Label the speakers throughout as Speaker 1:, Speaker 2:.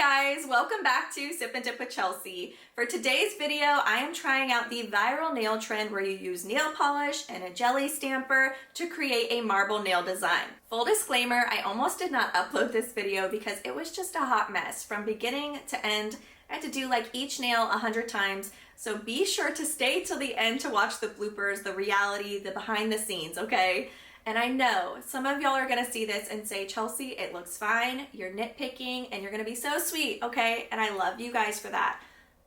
Speaker 1: guys, welcome back to Sip and Dip with Chelsea. For today's video, I am trying out the viral nail trend where you use nail polish and a jelly stamper to create a marble nail design. Full disclaimer, I almost did not upload this video because it was just a hot mess. From beginning to end, I had to do like each nail 100 times, so be sure to stay till the end to watch the bloopers, the reality, the behind the scenes, okay? And I know some of y'all are gonna see this and say, Chelsea, it looks fine, you're nitpicking, and you're gonna be so sweet, okay? And I love you guys for that.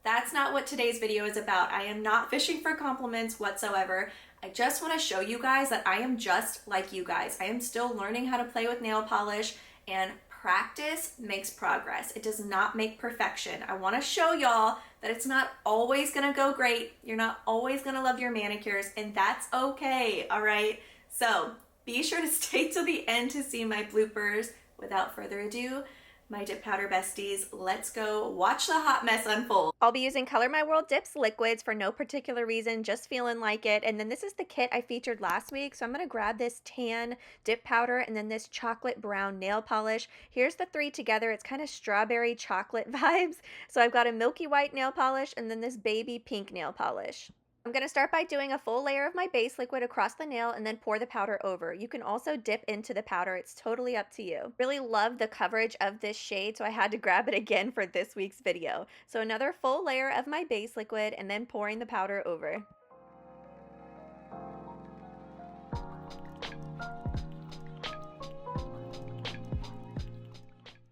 Speaker 1: That's not what today's video is about. I am not fishing for compliments whatsoever. I just wanna show you guys that I am just like you guys. I am still learning how to play with nail polish, and practice makes progress. It does not make perfection. I wanna show y'all that it's not always gonna go great. You're not always gonna love your manicures, and that's okay, all right? So, be sure to stay till the end to see my bloopers. Without further ado, my dip powder besties, let's go watch the hot mess unfold. I'll be using Color My World Dips liquids for no particular reason, just feeling like it. And then this is the kit I featured last week. So I'm gonna grab this tan dip powder and then this chocolate brown nail polish. Here's the three together. It's kind of strawberry chocolate vibes. So I've got a milky white nail polish and then this baby pink nail polish. I'm going to start by doing a full layer of my base liquid across the nail and then pour the powder over. You can also dip into the powder. It's totally up to you. Really love the coverage of this shade, so I had to grab it again for this week's video. So another full layer of my base liquid and then pouring the powder over.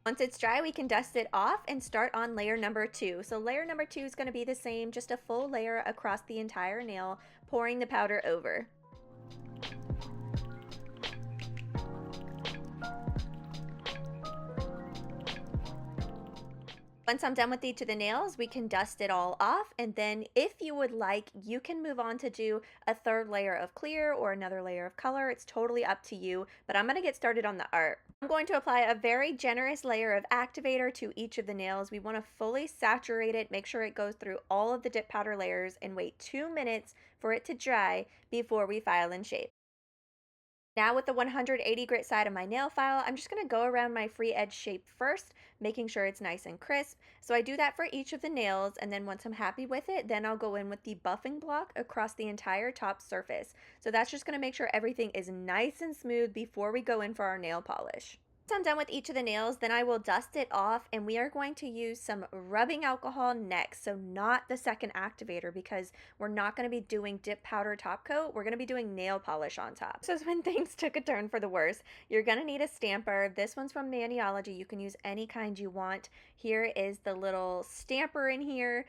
Speaker 1: Once it's dry, we can dust it off and start on layer number 2. So layer number 2 is going to be the same, just a full layer across the entire nail, pouring the powder over. Once I'm done with each of the nails, we can dust it all off, and then if you would like, you can move on to do a third layer of clear or another layer of color. It's totally up to you, but I'm going to get started on the art. I'm going to apply a very generous layer of activator to each of the nails. We want to fully saturate it, make sure it goes through all of the dip powder layers, and wait 2 minutes for it to dry before we file and shape. Now with the 180 grit side of my nail file, I'm just going to go around my free edge shape first, making sure it's nice and crisp. So I do that for each of the nails, and then once I'm happy with it, then I'll go in with the buffing block across the entire top surface. So that's just going to make sure everything is nice and smooth before we go in for our nail polish. Once I'm done with each of the nails, then I will dust it off, and we are going to use some rubbing alcohol next. So not the second activator, because we're not going to be doing dip powder top coat. We're going to be doing nail polish on top. So is when things took a turn for the worse. You're going to need a stamper. This one's from Maniology. You can use any kind you want. Here is the little stamper in here.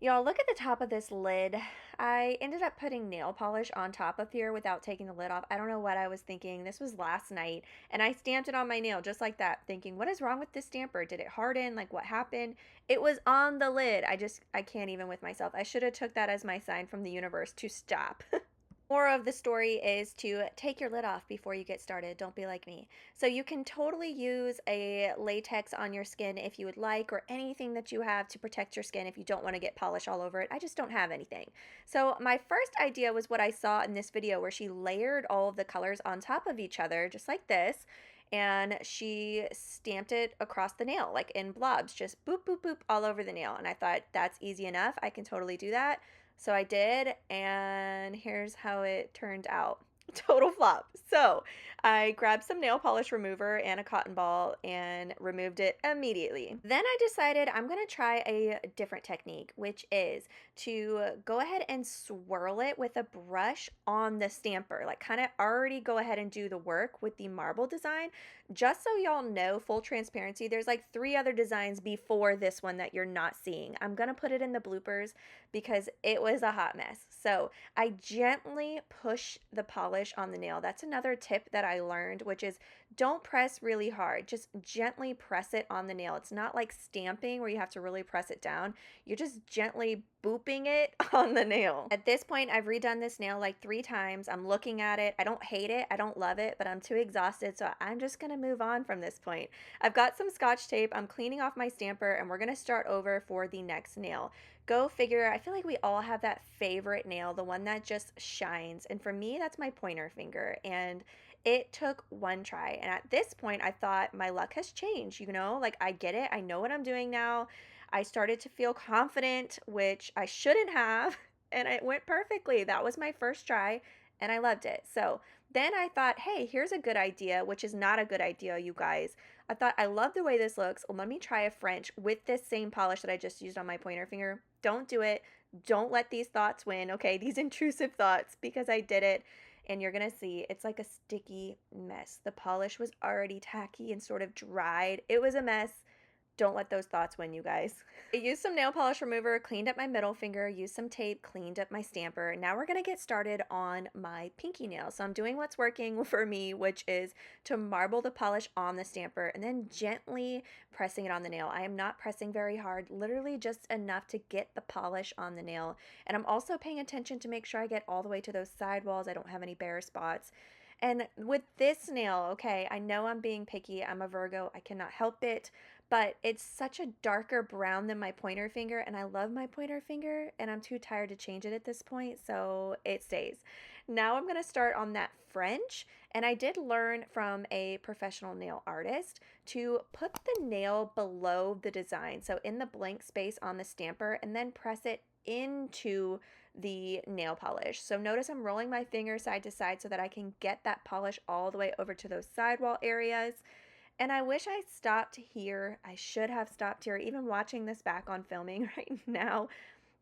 Speaker 1: Y'all, look at the top of this lid. I ended up putting nail polish on top of here without taking the lid off. I don't know what I was thinking. This was last night, and I stamped it on my nail just like that, thinking, what is wrong with this stamper? Did it harden? Like, what happened? It was on the lid. I can't even with myself. I should have took that as my sign from the universe to stop. Moral of the story is to take your lid off before you get started. Don't be like me. So you can totally use a latex on your skin if you would like, or anything that you have to protect your skin if you don't want to get polish all over it. I just don't have anything. So my first idea was what I saw in this video, where she layered all of the colors on top of each other, just like this. And she stamped it across the nail, like in blobs, just boop, boop, boop, all over the nail. And I thought, that's easy enough. I can totally do that. So I did, and here's how it turned out. Total flop. So I grabbed some nail polish remover and a cotton ball and removed it immediately. Then I decided I'm going to try a different technique, which is to go ahead and swirl it with a brush on the stamper, like kind of already go ahead and do the work with the marble design. Just so y'all know, full transparency, there's like 3 other designs before this one that you're not seeing. I'm going to put it in the bloopers because it was a hot mess. So I gently push the polish on the nail. That's another tip that I learned, which is don't press really hard. Just gently press it on the nail. It's not like stamping where you have to really press it down. You're just gently booping it on the nail. At this point, I've redone this nail like 3 times. I'm looking at it. I don't hate it. I don't love it, but I'm too exhausted, so I'm just going to move on from this point. I've got some Scotch tape. I'm cleaning off my stamper, and we're going to start over for the next nail. Go figure. I feel like we all have that favorite nail, the one that just shines. And for me, that's my pointer finger. And It took one try. And at this point, I thought my luck has changed, like I get it. I know what I'm doing now. I started to feel confident, which I shouldn't have, and it went perfectly. That was my first try, and I loved it. So then I thought, hey, here's a good idea, which is not a good idea, you guys. I thought, I love the way this looks. Let me try a French with this same polish that I just used on my pointer finger. Don't do it. Don't let these thoughts win, okay? These intrusive thoughts, because I did it. And you're gonna see it's like a sticky mess. The polish was already tacky and sort of dried. It was a mess. Don't let those thoughts win, you guys. I used some nail polish remover, cleaned up my middle finger, used some tape, cleaned up my stamper. Now we're gonna get started on my pinky nail. So I'm doing what's working for me, which is to marble the polish on the stamper and then gently pressing it on the nail. I am not pressing very hard, literally just enough to get the polish on the nail. And I'm also paying attention to make sure I get all the way to those sidewalls. I don't have any bare spots. And with this nail, okay, I know I'm being picky. I'm a Virgo. I cannot help it, but it's such a darker brown than my pointer finger, and I love my pointer finger, and I'm too tired to change it at this point, so it stays. Now I'm going to start on that French, and I did learn from a professional nail artist to put the nail below the design, so in the blank space on the stamper, and then press it into the nail polish. So notice I'm rolling my finger side to side so that I can get that polish all the way over to those sidewall areas. And I wish I stopped here. I should have stopped here, even watching this back on filming right now,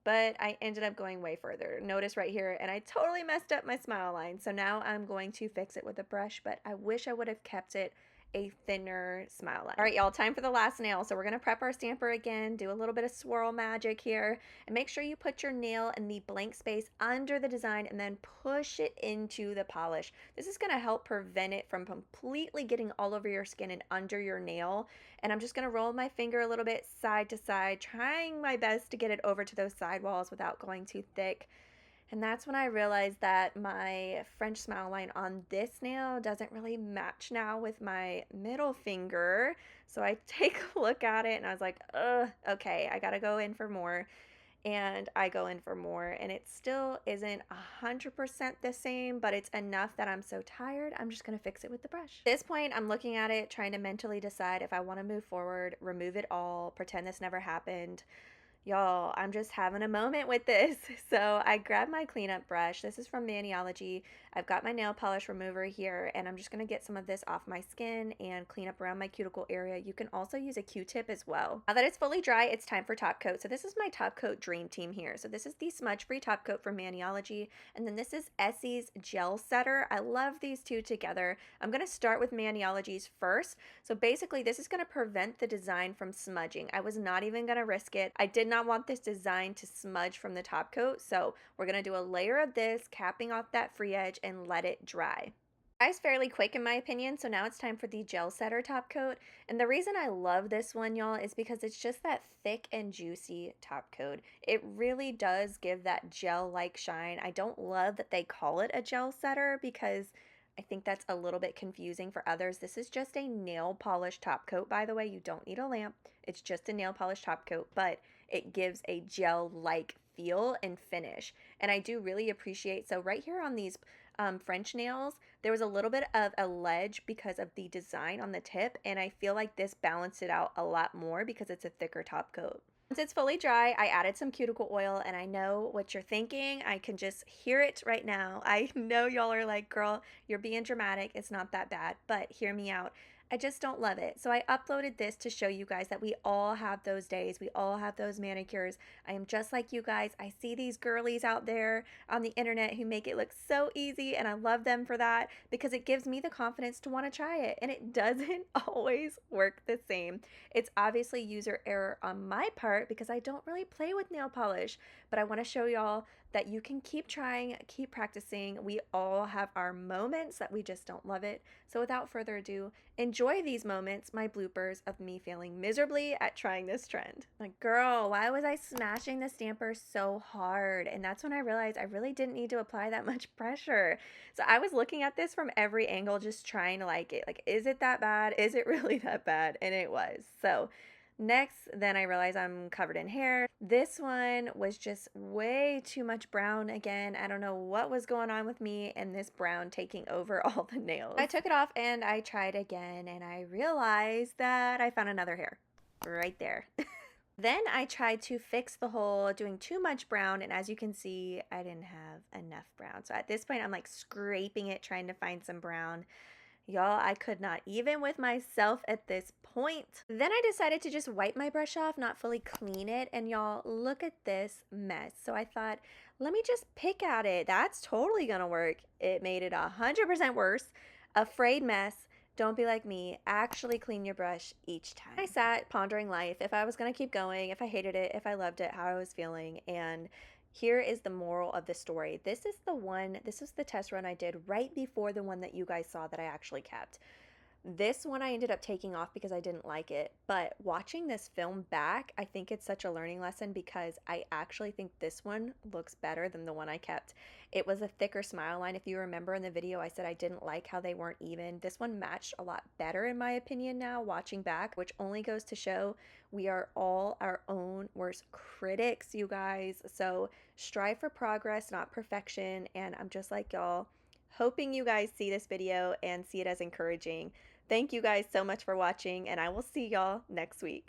Speaker 1: but I ended up going way further. Notice right here, and I totally messed up my smile line. So now I'm going to fix it with a brush, but I wish I would have kept it a thinner smile line. All right, y'all, time for the last nail. So we're gonna prep our stamper again, do a little bit of swirl magic here, and make sure you put your nail in the blank space under the design and then push it into the polish. This is gonna help prevent it from completely getting all over your skin and under your nail. And I'm just gonna roll my finger a little bit side to side, trying my best to get it over to those sidewalls without going too thick. And that's when I realized that my French smile line on this nail doesn't really match now with my middle finger. So I take a look at it and I was like, ugh, okay, I gotta go in for more. And I go in for more, and it still isn't 100% the same, but it's enough that I'm so tired, I'm just gonna fix it with the brush. At this point, I'm looking at it, trying to mentally decide if I wanna move forward, remove it all, pretend this never happened. Y'all, I'm just having a moment with this. So I grabbed my cleanup brush. This is from Maniology. I've got my nail polish remover here, and I'm just going to get some of this off my skin and clean up around my cuticle area. You can also use a Q-tip as well. Now that it's fully dry, it's time for top coat. So this is my top coat dream team here. So this is the smudge-free top coat from Maniology, and then this is Essie's Gel Setter. I love these two together. I'm going to start with Maniology's first. So basically, this is going to prevent the design from smudging. I was not even going to risk it. I did not want this design to smudge from the top coat, so we're going to do a layer of this, capping off that free edge, and let it dry. Dries fairly quick in my opinion, so now it's time for the Gel Setter top coat. And the reason I love this one, y'all, is because it's just that thick and juicy top coat. It really does give that gel-like shine. I don't love that they call it a gel setter because I think that's a little bit confusing for others. This is just a nail polish top coat, by the way. You don't need a lamp. It's just a nail polish top coat, but it gives a gel-like feel and finish. And I do really appreciate, so right here on these French nails, there was a little bit of a ledge because of the design on the tip, and I feel like this balanced it out a lot more because it's a thicker top coat. Once it's fully dry, I added some cuticle oil, and I know what you're thinking. I can just hear it right now. I know y'all are like, girl, you're being dramatic. It's not that bad, but hear me out. I just don't love it. So I uploaded this to show you guys that we all have those days. We all have those manicures. I am just like you guys. I see these girlies out there on the internet who make it look so easy, and I love them for that because it gives me the confidence to want to try it, and it doesn't always work the same. It's obviously user error on my part because I don't really play with nail polish, but I want to show y'all that you can keep trying, keep practicing. We all have our moments that we just don't love it. So without further ado, enjoy these moments, my bloopers of me failing miserably at trying this trend. Like, girl, why was I smashing the stamper so hard? And that's when I realized I really didn't need to apply that much pressure. So I was looking at this from every angle, just trying to like it. Like, is it that bad? Is it really that bad? And it was. So Next, then I realize I'm covered in hair. This one was just way too much brown again. I don't know what was going on with me and this brown taking over all the nails. I took it off and I tried again and I realized that I found another hair right there. Then I tried to fix the hole doing too much brown, and as you can see, I didn't have enough brown. So at this point, I'm like scraping it, trying to find some brown. Y'all, I could not even with myself at this point. Then I decided to just wipe my brush off, not fully clean it, and y'all, look at this mess. So I thought, let me just pick at it. That's totally gonna work. It made it 100% worse. A frayed mess. Don't be like me. Actually clean your brush each time. I sat pondering life, if I was gonna keep going, if I hated it, if I loved it, how I was feeling, and here is the moral of the story. This is the test run I did right before the one that you guys saw that I actually kept. This one I ended up taking off because I didn't like it, but watching this film back, I think it's such a learning lesson because I actually think this one looks better than the one I kept. It was a thicker smile line. If you remember in the video, I said I didn't like how they weren't even. This one matched a lot better in my opinion now, watching back, which only goes to show we are all our own worst critics, you guys. So strive for progress, not perfection, and I'm just like y'all, hoping you guys see this video and see it as encouraging. Thank you guys so much for watching, and I will see y'all next week.